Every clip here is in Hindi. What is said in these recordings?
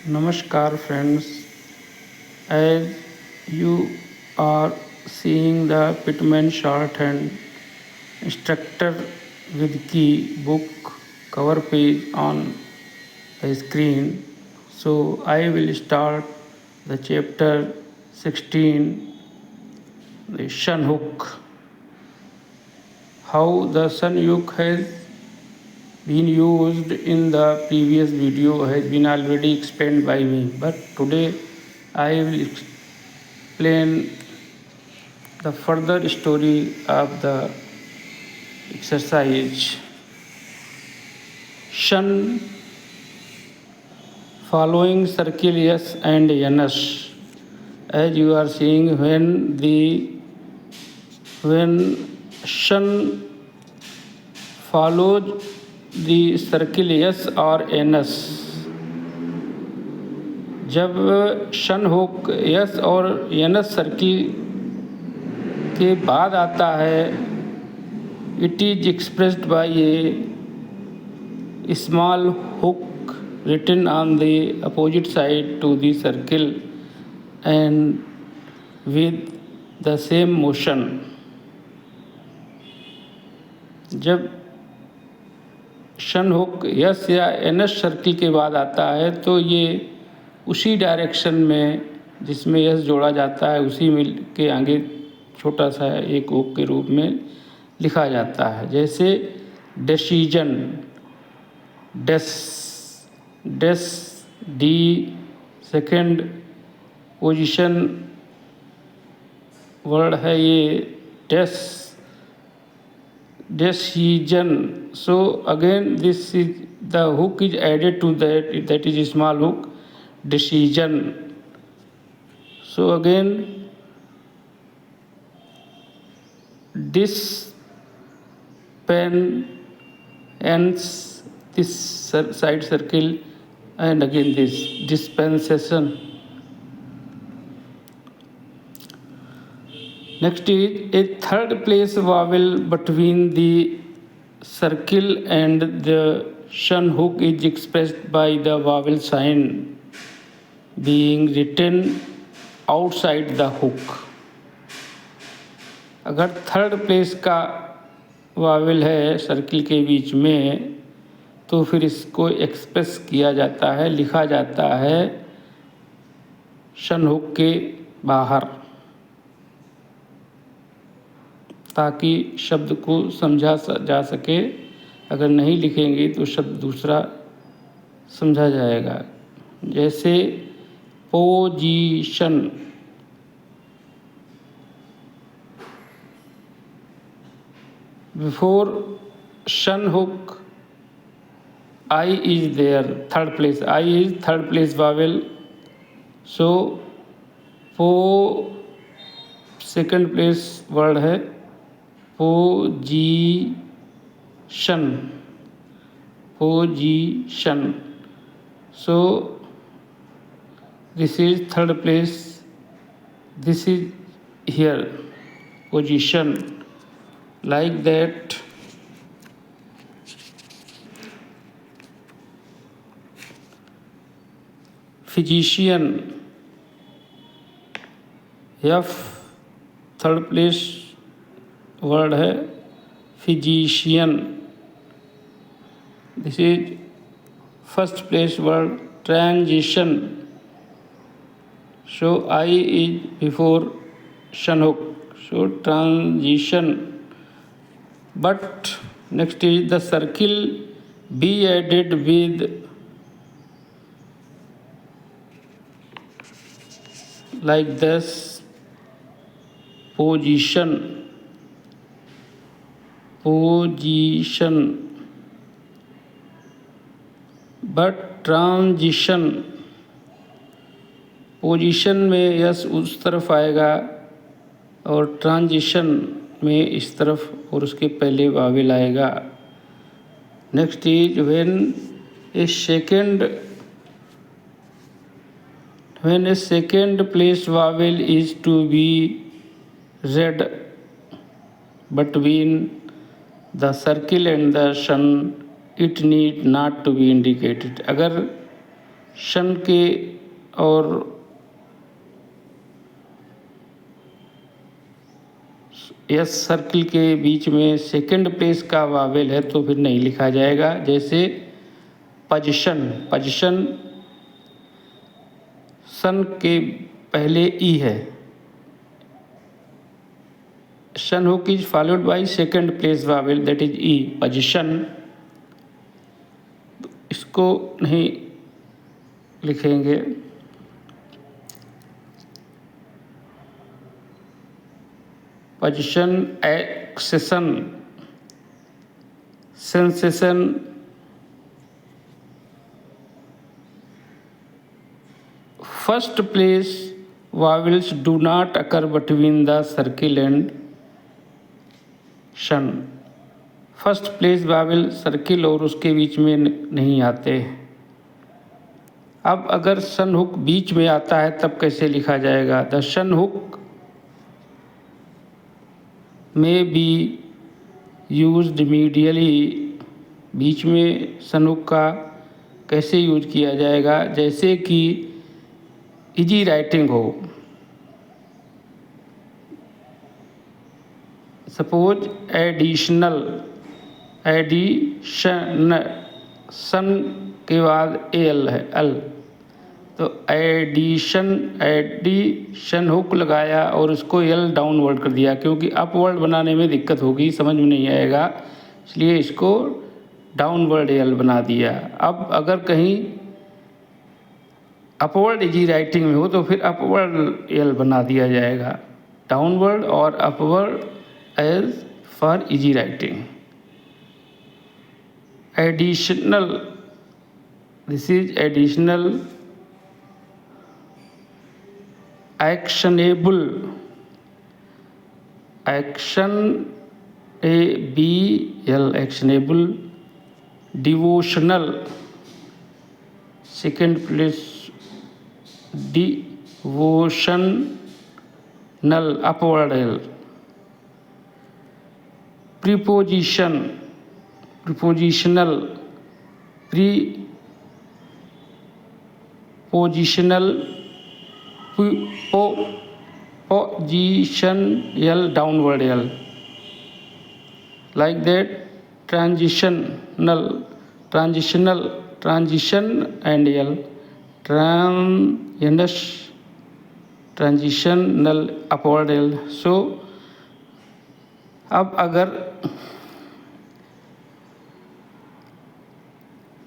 Namaskar friends, as you are seeing the Pitman shorthand instructor with key book cover page on the screen. So I will start the chapter 16, the Sun Hook. How the Sun Hook has been used in the previous video has been already explained by me, but today I will explain the further story of the exercise. Shun following circle S and NS. As you are seeing, when shun follows the circle S or NS, जब शन हुक यस और एनएस सर्किल के बाद आता है, it is expressed by a small hook written on the opposite side to the circle and with the same motion. जब शन हुक यस या एनएस सर्किल के बाद आता है तो ये उसी डायरेक्शन में जिसमें यस जोड़ा जाता है उसी में के आगे छोटा सा एक हुक के रूप में लिखा जाता है. जैसे डिसीजन, डेस डी सेकंड पोजीशन वर्ड है ये decision. So again this is the hook is added to that is a small hook, decision. So again this pen ends this side circle and again this dispensation. Next is a third place vowel between the circle and the shun hook is expressed by the vowel sign being written outside the hook. अगर थर्ड प्लेस का वावेल है सर्किल के बीच में तो फिर इसको एक्सप्रेस किया जाता है, लिखा जाता है शन हुक के बाहर, ताकि शब्द को समझा जा सके. अगर नहीं लिखेंगे तो शब्द दूसरा समझा जाएगा. जैसे position, before shun hook I is there, third place, I is third place vowel. So पो सेकंड प्लेस वर्ड है, position. So this is third place, this is here position, like that. Physician, F third place word है physician. This is first place word transition. So I is before shun hook, so transition. But next is the circle be added with like this, position, but transition. Position में यस उस तरफ आएगा और ट्रांजिशन में इस तरफ और उसके पहले वावेल आएगा. Next is when a second place vowel is to be read between the circle and the shun, it need not to be indicated. अगर शन के और एस सर्किल के बीच में सेकंड प्लेस का वावेल है तो फिर नहीं लिखा जाएगा। जैसे पोजीशन सन के पहले ई है। Shun hook is followed by second place vowel that is E, position. इसको नहीं लिखेंगे। Position, accession, sensation, first place vowels do not occur between the circle and shun. First place vowel circle और उसके बीच में नहीं आते। अब अगर सन हुक बीच में आता है तब कैसे लिखा जाएगा? द शन हुक में बी यूज्ड मीडियली। बीच में सन हुक का कैसे यूज किया जाएगा? जैसे कि इजी राइटिंग हो। सपोज एडिशन सन के बाद एल है, एल, तो एडिशन हुक लगाया और उसको एल डाउनवर्ड कर दिया, क्योंकि अपवर्ड बनाने में दिक्कत होगी, समझ में नहीं आएगा, इसलिए इसको डाउनवर्ड एल बना दिया। अब अगर कहीं अपवर्ड इजी राइटिंग में हो तो फिर अपवर्ड एल बना दिया जाएगा। डाउनवर्ड और upward as for easy writing. Additional, this is additional. Actionable, actionable, actionable. Devotional, second place devotional, upward L. Preposition, prepositional, prepositional, position L, downward L, like that. Transitional, transitional, transition and L, transitional, upward L. So अब अगर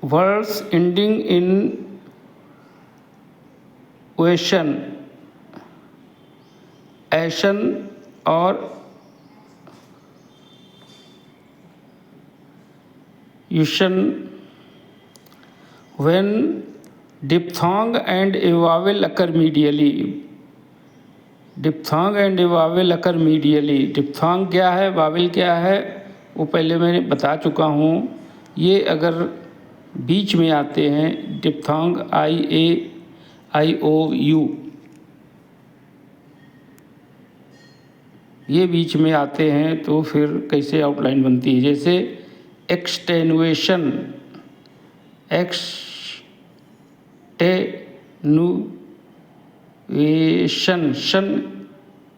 वर्ड्स एंडिंग इन ओएशन, एशन और ution, when diphthong and a vowel occur medially. Diphthong and a vowel occur medially. Diphthong क्या है, वावेल क्या है, वो पहले मैंने बता चुका हूँ। ये अगर बीच में आते हैं, diphthong I A I O you, ये बीच में आते हैं तो फिर कैसे आउटलाइन बनती है? जैसे एक्सटेनुएशन, एक्सटेनुएशन, शन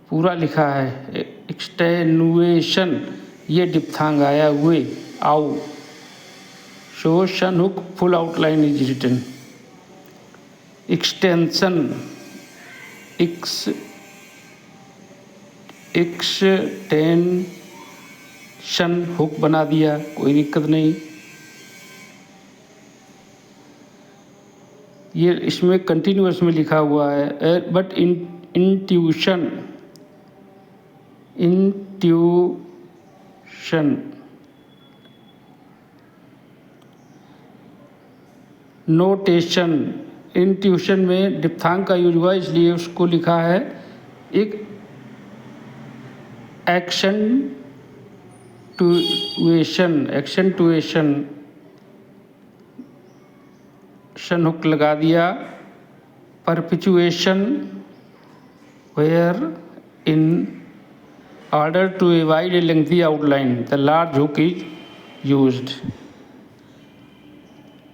पूरा लिखा है, एक्सटेनुएशन, ये डिप्थांग आया हुए, आउ। So shun hook full outline is written. Extension, extension hook बना दिया, कोई दिक्कत नहीं। ये इसमें कंटिन्यूअस में लिखा हुआ है, बट इंट्यूशन, नोटेशन। इंट्यूशन में डिप्थांग का यूज हुआ, इसलिए उसको लिखा है एक एक्सेंटुएशन, शन हुक लगा दिया। Perpetuation, where in order to avoid a lengthy outline the large hook is used.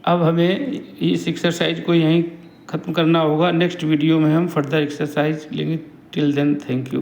अब हमें इस एक्सरसाइज को यहीं ख़त्म करना होगा। नेक्स्ट वीडियो में हम फर्दर एक्सरसाइज लेंगे। Till then thank you.